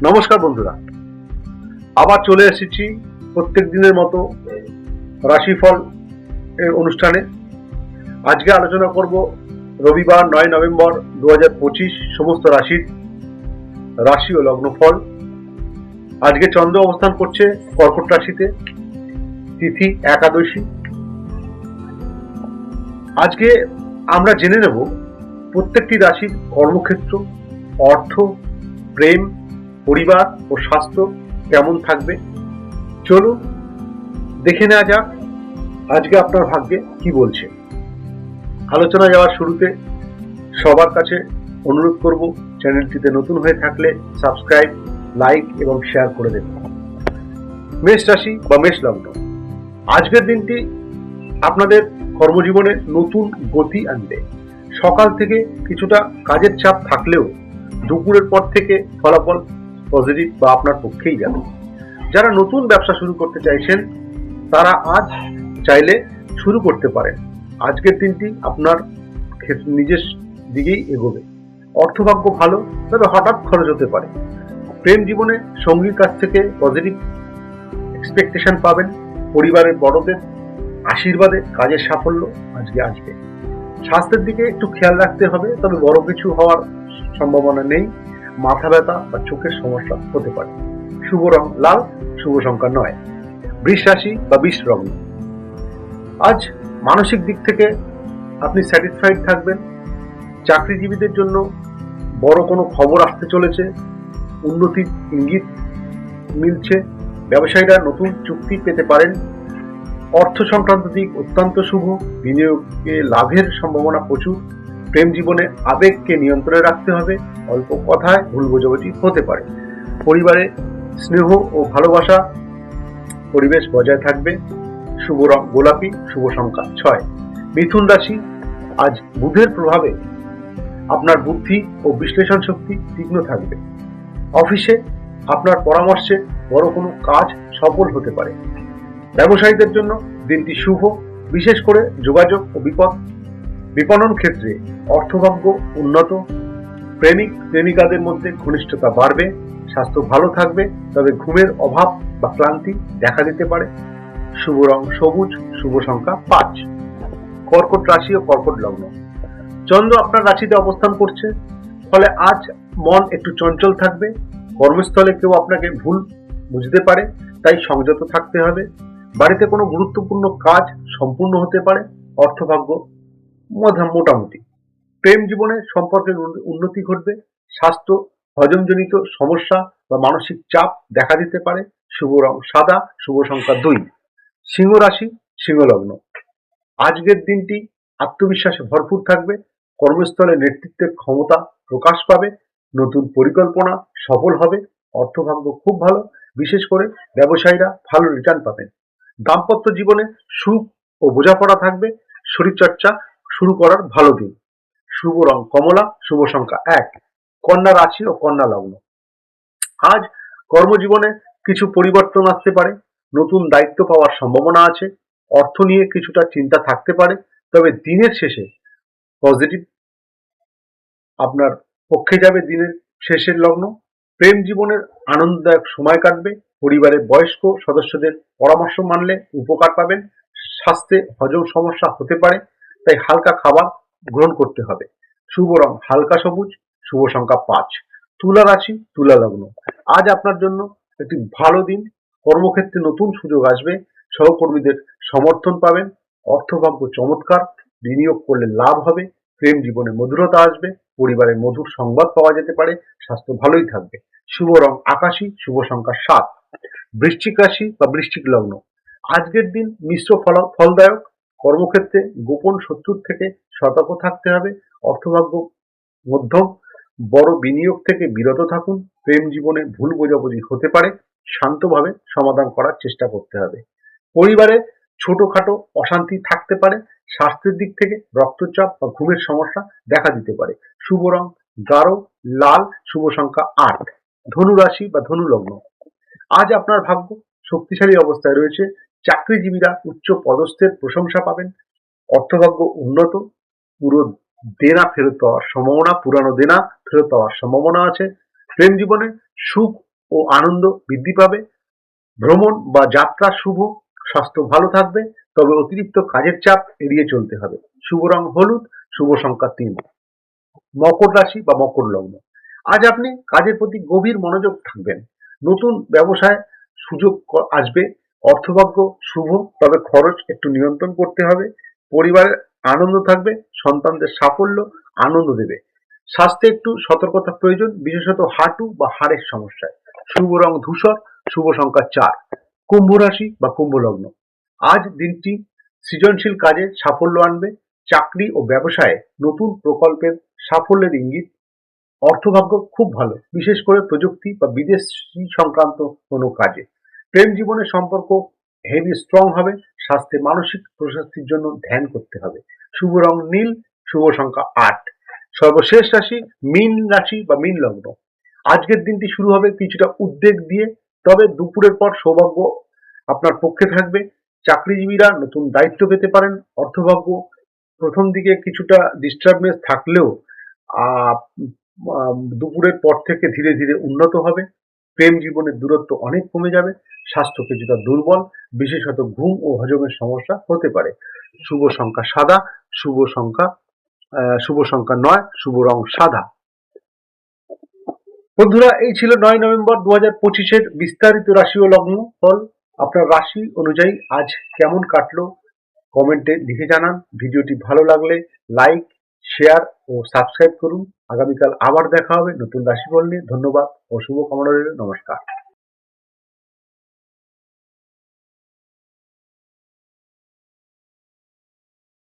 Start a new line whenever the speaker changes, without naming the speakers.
নমস্কার বন্ধুরা, আবার চলে এসেছি প্রত্যেক দিনের মতো রাশিফল এর অনুষ্ঠানে। আজকে আলোচনা করব রবিবার 9 নভেম্বর 2025 সমস্ত রাশি ও লগ্নফল। আজকে চন্দ্র অবস্থান করছে কর্কট রাশিতে, তিথি একাদশী। আজকে আমরা জেনে নেব প্রত্যেকটি রাশির কর্মক্ষেত্র, অর্থ, প্রেম, পরিবার ও স্বাস্থ্য কেমন থাকবে। চলুন দেখে নেওয়া যাক আজকে আপনার ভাগ্যে কি বলছে। আলোচনা যাওয়ার শুরুতে সবার কাছে অনুরোধ করব, চ্যানেলটিতে নতুন হয়ে থাকলে সাবস্ক্রাইব, লাইক এবং শেয়ার করে দেবেন। মেষ রাশি বা মেষ লগ্ন, আজকের দিনটি আপনাদের কর্মজীবনে নতুন গতি আনবে। সকাল থেকে কিছুটা কাজের চাপ থাকলেও দুপুরের পর থেকে ফলাফল পজিটিভ বা আপনার পক্ষেই যাবে। যারা নতুন ব্যবসা শুরু করতে চাইছেন তারা আজ চাইলে শুরু করতে পারেন। আজকের দিনটি আপনার নিজের দিকেই এগোবে। অর্থভাগ্য ভালো, তবে হঠাৎ খরচ হতে পারে। প্রেম জীবনে সঙ্গীর কাছ থেকে পজিটিভ এক্সপেকটেশন পাবেন। পরিবারের বড়দের আশীর্বাদে কাজের সাফল্য আজকে আসবে। স্বাস্থ্যের দিকে একটু খেয়াল রাখতে হবে, তবে বড় কিছু হওয়ার সম্ভাবনা নেই। মাথা ব্যথা বা চোখের সমস্যা হতে পারে। শুভ রং লাল, শুভ সংখ্যা 9। বৃষ রাশি বা বৃষ লগ্ন, আজ মানসিক দিক থেকে আপনি স্যাটিসফাইড থাকবেন। চাকরিজীবীদের জন্য বড় কোনো খবর আসতে চলেছে, উন্নতির ইঙ্গিত মিলছে। ব্যবসায়ীরা নতুন চুক্তি পেতে পারেন। অর্থ সংক্রান্ত দিক অত্যন্ত শুভ, বিনিয়োগে লাভের সম্ভাবনা প্রচুর। প্রেম জীবনে আবেগকে নিয়ন্ত্রণে রাখতে হবে, অল্প কথায় ভুল বোঝাবুঝি হতে পারে। পরিবারে স্নেহ ও ভালোবাসা পরিবেশ বজায় থাকবে। শুভ রং গোলাপি, শুভ সংখ্যা 6। মিথুন রাশি, আজ বুধের প্রভাবে আপনার বুদ্ধি ও বিশ্লেষণ শক্তি তীক্ষ্ণ থাকবে। অফিসে আপনার পরামর্শে বড় কোনো কাজ সফল হতে পারে। ব্যবসায়ীদের জন্য দিনটি শুভ, বিশেষ করে যোগাযোগ ও বিপণন ক্ষেত্রে অর্থভাগ্য উন্নত। প্রেমিক প্রেমিকাদের মধ্যে ঘনিষ্ঠতা বাড়বে। স্বাস্থ্য ভালো থাকবে, তবে ঘুমের অভাব বা ক্লান্তি দেখা দিতে পারে। শুভ রং সবুজ, শুভ সংখ্যা 5। কর্কট রাশি ও কর্কট লগ্ন, চন্দ্র আপনার রাশিতে অবস্থান করছে, ফলে আজ মন একটু চঞ্চল থাকবে। কর্মস্থলে কেউ আপনাকে ভুল বুঝতে পারে, তাই সংযত থাকতে হবে। বাড়িতে কোনো গুরুত্বপূর্ণ কাজ সম্পূর্ণ হতে পারে। অর্থভাগ্য মোটামুটি। প্রেম জীবনে সম্পর্কের উন্নতি ঘটবে। স্বাস্থ্য হজমজনিত সমস্যা বা মানসিক চাপ দেখা দিতে পারে। শুভ রং সাদা, শুভ সংখ্যা 2। সিংহ রাশি, সিংহ লগ্ন, আজকের দিনটি আত্মবিশ্বাসে ভরপুর থাকবে। কর্মস্থলে নেতৃত্বের ক্ষমতা প্রকাশ পাবে। নতুন পরিকল্পনা সফল হবে। অর্থভাগ্য খুব ভালো, বিশেষ করে ব্যবসায়ীরা ভালো রিটার্ন পাবেন। দাম্পত্য জীবনে সুখ ও বোঝাপড়া থাকবে। শরীরচর্চা শুরু করার ভালো দিন। শুভ রং কমলা, শুভ সংখ্যা 1। কন্যা রাশি ও কন্যা লগ্ন, আজ কর্মজীবনে কিছু পরিবর্তন আসতে পারে। নতুন দায়িত্ব পাওয়ার সম্ভাবনা আছে। অর্থ নিয়ে কিছুটা চিন্তা থাকতে পারে, তবে দিনের শেষে পজিটিভ আপনার পক্ষে যাবে। দিনের শেষের লগ্ন, প্রেম জীবনের আনন্দদায়ক সময় কাটবে। পরিবারের বয়স্ক সদস্যদের পরামর্শ মানলে উপকার পাবেন। স্বাস্থ্যে হজম সমস্যা হতে পারে, তাই হালকা খাবার গ্রহণ করতে হবে। শুভ রং হালকা সবুজ, শুভ সংখ্যা 5। তুলা রাশি, তুলা লগ্ন, আজ আপনার জন্য একটি ভালো দিন। কর্মক্ষেত্রে নতুন সুযোগ আসবে। সহকর্মীদের সমর্থন পাবেন। অর্থভাগ্য চমৎকার, বিনিয়োগ করলে লাভ হবে। প্রেম জীবনে মধুরতা আসবে। পরিবারের মধুর সংবাদ পাওয়া যেতে পারে। স্বাস্থ্য ভালোই থাকবে। শুভ রং আকাশী, শুভ সংখ্যা 7। বৃশ্চিক রাশি বা বৃশ্চিক লগ্ন, আজকের দিন মিশ্র ফলদায়ক। কর্মক্ষেত্রে গোপন শত্রুর থেকে সতর্ক থাকতে হবে। অর্থভাগ্য মধ্যম, বড় বিনিয়োগ থেকে বিরত থাকুন। প্রেম জীবনে ভুল বোঝাবুঝি হতে পারে, শান্তভাবে সমাধান করার চেষ্টা করতে হবে। পরিবারে ছোটখাটো অশান্তি থাকতে পারে। স্বাস্থ্যের দিক থেকে রক্তচাপ বা ঘুমের সমস্যা দেখা দিতে পারে। শুভ রং গাঢ় লাল, শুভ সংখ্যা 8। ধনু রাশি বা ধনু লগ্ন, আজ আপনার ভাগ্য শক্তিশালী অবস্থায় রয়েছে। চাকরিজীবীরা উচ্চ পদস্থের প্রশংসা পাবেন। অর্থভাগ্য উন্নত। পুরো দেনা ফেরত পাওয়ার সম্ভাবনা, পুরানো দেনা ফেরত পাওয়ার সম্ভাবনা আছে। প্রেম জীবনে সুখ ও আনন্দ বৃদ্ধি পাবে। ভ্রমণ বা যাত্রা শুভ, স্বাস্থ্য ভালো থাকবে, তবে অতিরিক্ত কাজের চাপ এড়িয়ে চলতে হবে। শুভ রং হলুদ, শুভ সংখ্যা 3। মকর রাশি বা মকর লগ্ন, আজ আপনি কাজের প্রতি গভীর মনোযোগ থাকবেন। নতুন ব্যবসায় সুযোগ আসবে। অর্থভাগ্য শুভ, তবে খরচ একটু নিয়ন্ত্রণ করতে হবে। পরিবারের আনন্দ থাকবে, সন্তানদের সাফল্য আনন্দ দেবে। স্বাস্থ্যে একটু সতর্কতা প্রয়োজন, বিশেষত হাঁটু বা হাড়ের সমস্যায়। শুভ রং ধূসর, শুভ সংখ্যা 4। কুম্ভ রাশি বা কুম্ভ লগ্ন, আজ দিনটি সৃজনশীল কাজে সাফল্য আনবে। চাকরি ও ব্যবসায়ে নতুন প্রকল্পের সাফল্যের ইঙ্গিত। অর্থভাগ্য খুব ভালো, বিশেষ করে প্রযুক্তি বা বিদেশি সংক্রান্ত কোনো কাজে। প্রেম জীবনের সম্পর্ক হেভি স্ট্রং হবে। স্বাস্থ্যে মানসিক প্রশান্তির জন্য ধ্যান করতে হবে। শুভ রং নীল, শুভ সংখ্যা 8। সর্বশেষ রাশি মীন রাশি বা মীন লগ্ন, আজকের দিনটি শুরু হবে কিছুটা উদ্বেগ দিয়ে, তবে দুপুরের পর সৌভাগ্য আপনার পক্ষে থাকবে। চাকরিজীবীরা নতুন দায়িত্ব পেতে পারেন। অর্থভাগ্য প্রথম দিকে কিছুটা ডিস্টারবেন্স থাকলেও আহ, দুপুরের পর থেকে ধীরে ধীরে উন্নত হবে। প্রেম জীবনের দূরত্ব অনেক কমে যাবে। স্বাস্থ্য কিছুটা দুর্বল, বিশেষত ঘুম ও হজমের সমস্যা হতে পারে। শুভ সংখ্যা সাদা, শুভ সংখ্যা শুভ সংখ্যা 9, শুভ রং সাদা। বন্ধুরা, এই ছিল 9 নভেম্বর 2025-এর বিস্তারিত রাশি ও লগ্ন ফল। আপনার রাশি অনুযায়ী আজ কেমন কাটলো কমেন্টে লিখে জানান। ভিডিওটি ভালো লাগলে লাইক, শেয়ার ও সাবস্ক্রাইব করুন। আগামীকাল আবার দেখা হবে নতুন রাশিফল নিয়ে। ধন্যবাদ ও শুভকামনা রইল। নমস্কার।